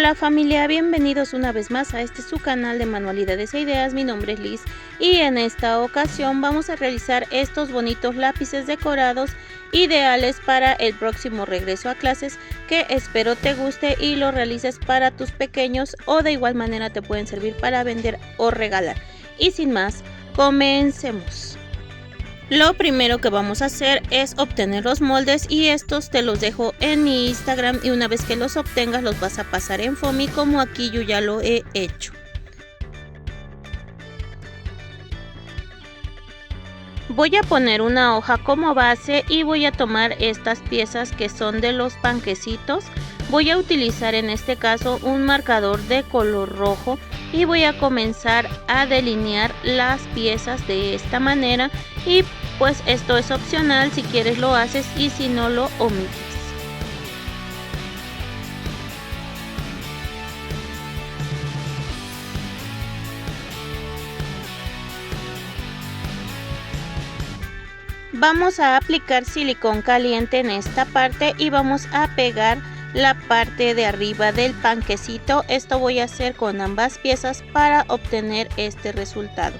Hola familia, bienvenidos una vez más a su canal de manualidades e ideas. Mi nombre es Liz y en esta ocasión vamos a realizar estos bonitos lápices decorados ideales para el próximo regreso a clases, que espero te guste y lo realices para tus pequeños, o de igual manera te pueden servir para vender o regalar. Y sin más, comencemos. Lo primero que vamos a hacer es obtener los moldes, y estos te los dejo en mi Instagram, y una vez que los obtengas los vas a pasar en foamy, como aquí yo ya lo he hecho. Voy a poner una hoja como base y voy a tomar estas piezas que son de los panquecitos. Voy a utilizar en este caso un marcador de color rojo y voy a comenzar a delinear las piezas de esta manera, y pues esto es opcional, si quieres lo haces y si no lo omites. Vamos a aplicar silicón caliente en esta parte y vamos a pegar la parte de arriba del panquecito. Esto voy a hacer con ambas piezas para obtener este resultado.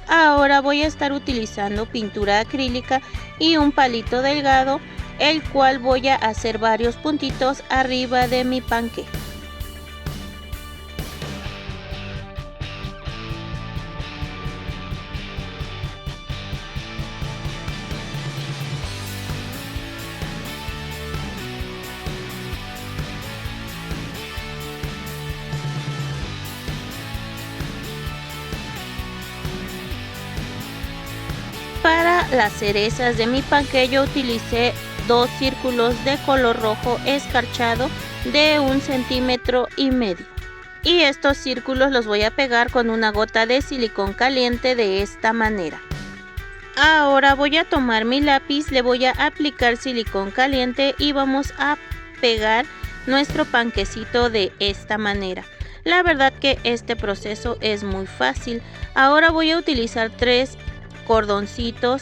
Ahora voy a estar utilizando pintura acrílica y un palito delgado, el cual voy a hacer varios puntitos arriba de mi panque. Para las cerezas de mi panque yo utilicé dos círculos de color rojo escarchado de 1,5 centímetros. Y estos círculos los voy a pegar con una gota de silicón caliente de esta manera. Ahora voy a tomar mi lápiz, le voy a aplicar silicón caliente y vamos a pegar nuestro panquecito de esta manera. La verdad que este proceso es muy fácil. Ahora voy a utilizar 3 cordoncitos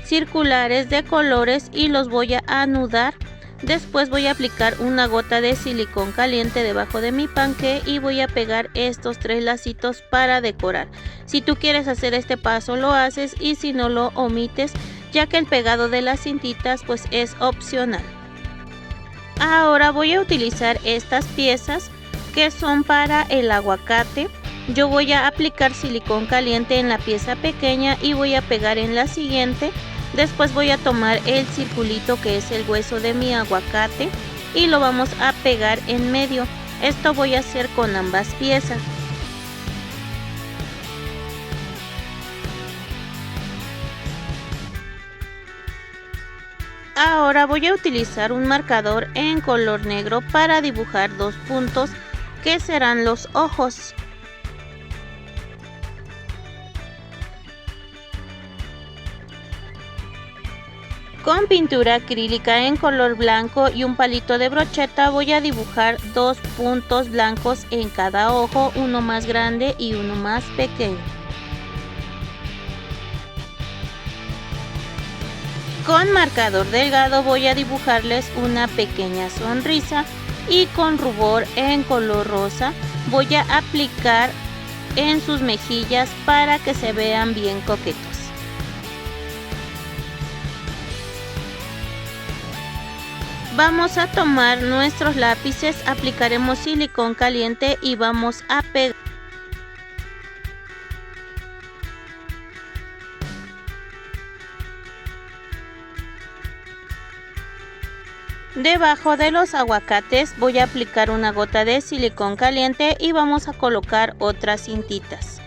circulares de colores y los voy a anudar. Después voy a aplicar una gota de silicón caliente debajo de mi panque y voy a pegar estos 3 lacitos para decorar. Si tú quieres hacer este paso lo haces, y si no lo omites, ya que el pegado de las cintitas pues es opcional. Ahora voy a utilizar estas piezas que son para el aguacate. Yo voy a aplicar silicón caliente en la pieza pequeña y voy a pegar en la siguiente. Después voy a tomar el circulito que es el hueso de mi aguacate y lo vamos a pegar en medio. Esto voy a hacer con ambas piezas. Ahora voy a utilizar un marcador en color negro para dibujar 2 puntos que serán los ojos. Con pintura acrílica en color blanco y un palito de brocheta voy a dibujar 2 puntos blancos en cada ojo, uno más grande y uno más pequeño. Con marcador delgado voy a dibujarles una pequeña sonrisa, y con rubor en color rosa voy a aplicar en sus mejillas para que se vean bien coquetos. Vamos a tomar nuestros lápices, aplicaremos silicón caliente y vamos a pegar debajo de los aguacates. Voy a aplicar una gota de silicón caliente y vamos a colocar otras cintitas.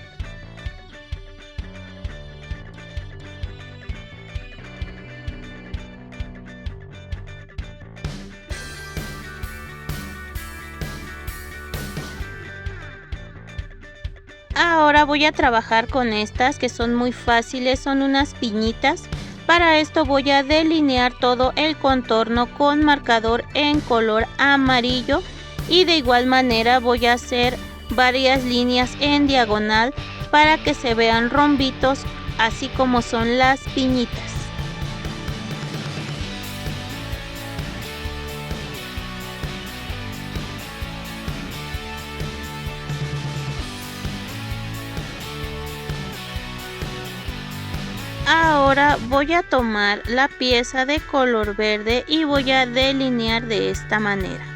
Ahora voy a trabajar con estas que son muy fáciles, son unas piñitas. Para esto voy a delinear todo el contorno con marcador en color amarillo, y de igual manera voy a hacer varias líneas en diagonal para que se vean rombitos, así como son las piñitas. Ahora voy a tomar la pieza de color verde y voy a delinear de esta manera.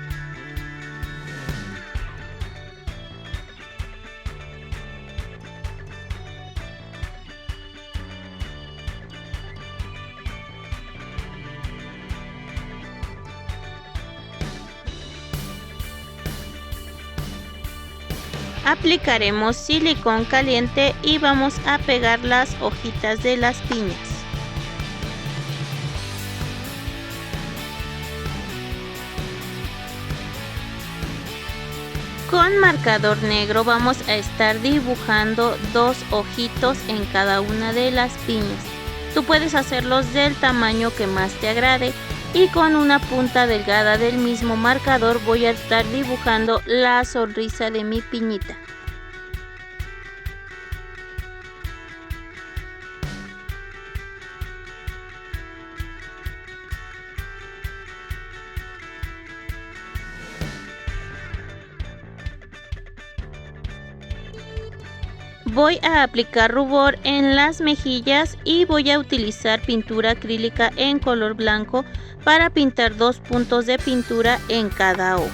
Aplicaremos silicón caliente y vamos a pegar las hojitas de las piñas. Con marcador negro vamos a estar dibujando 2 ojitos en cada una de las piñas. Tú puedes hacerlos del tamaño que más te agrade. Y con una punta delgada del mismo marcador voy a estar dibujando la sonrisa de mi piñita. Voy a aplicar rubor en las mejillas y voy a utilizar pintura acrílica en color blanco para pintar 2 puntos de pintura en cada ojo.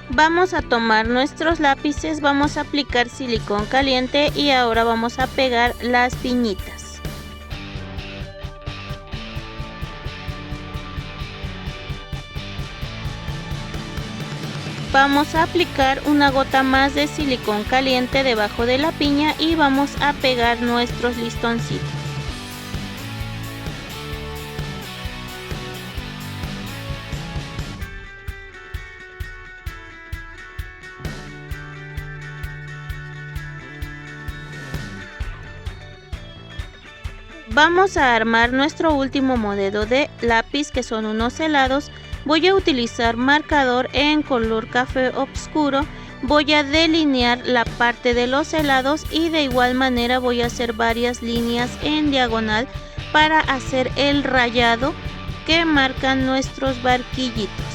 Vamos a tomar nuestros lápices, vamos a aplicar silicón caliente y ahora vamos a pegar las piñitas. Vamos a aplicar una gota más de silicón caliente debajo de la piña y vamos a pegar nuestros listoncitos. Vamos a armar nuestro último modelo de lápiz, que son unos helados. Voy a utilizar marcador en color café oscuro. Voy a delinear la parte de los helados y de igual manera voy a hacer varias líneas en diagonal para hacer el rayado que marcan nuestros barquillitos.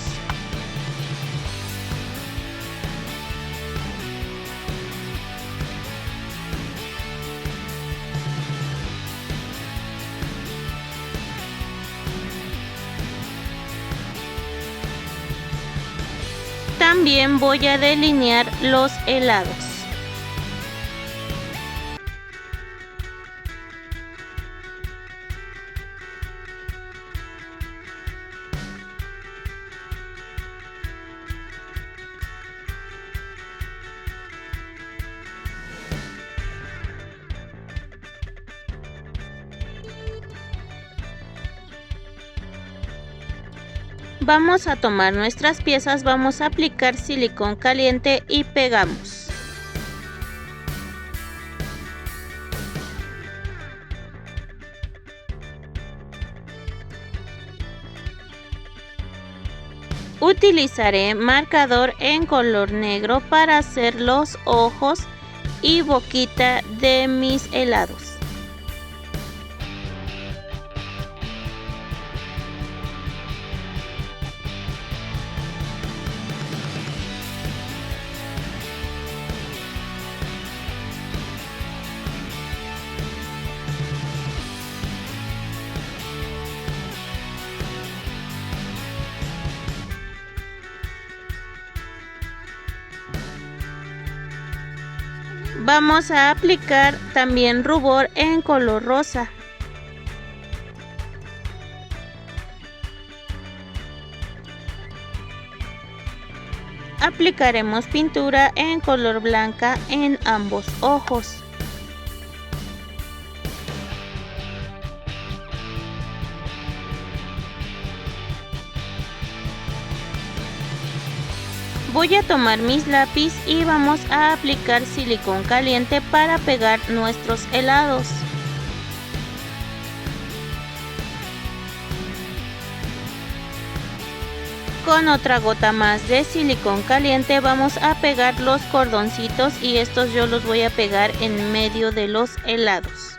También voy a delinear los helados. Vamos a tomar nuestras piezas, vamos a aplicar silicón caliente y pegamos. Utilizaré marcador en color negro para hacer los ojos y boquita de mis helados. Vamos a aplicar también rubor en color rosa. Aplicaremos pintura en color blanca en ambos ojos. Voy a tomar mis lápiz y vamos a aplicar silicón caliente para pegar nuestros helados. Con otra gota más de silicón caliente vamos a pegar los cordoncitos y estos yo los voy a pegar en medio de los helados.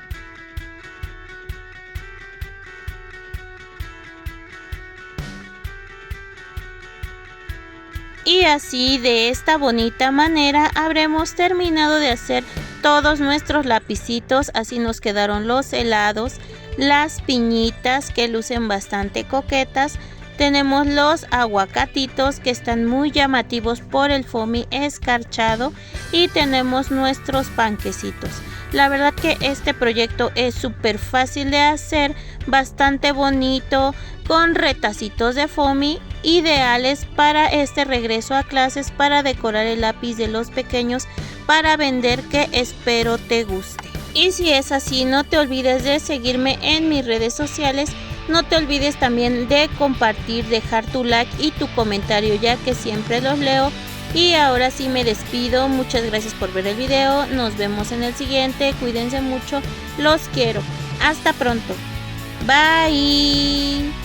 Y así, de esta bonita manera, habremos terminado de hacer todos nuestros lapicitos. Así nos quedaron los helados, las piñitas que lucen bastante coquetas. Tenemos los aguacatitos que están muy llamativos por el foamy escarchado. Y tenemos nuestros panquecitos. La verdad que este proyecto es súper fácil de hacer, bastante bonito, con retacitos de foamy, ideales para este regreso a clases, para decorar el lápiz de los pequeños, para vender, que espero te guste. Y si es así, no te olvides de seguirme en mis redes sociales. No te olvides también de compartir, dejar tu like y tu comentario, ya que siempre los leo. Y ahora sí me despido. Muchas gracias por ver el video. Nos vemos en el siguiente. Cuídense mucho. Los quiero. Hasta pronto. Bye.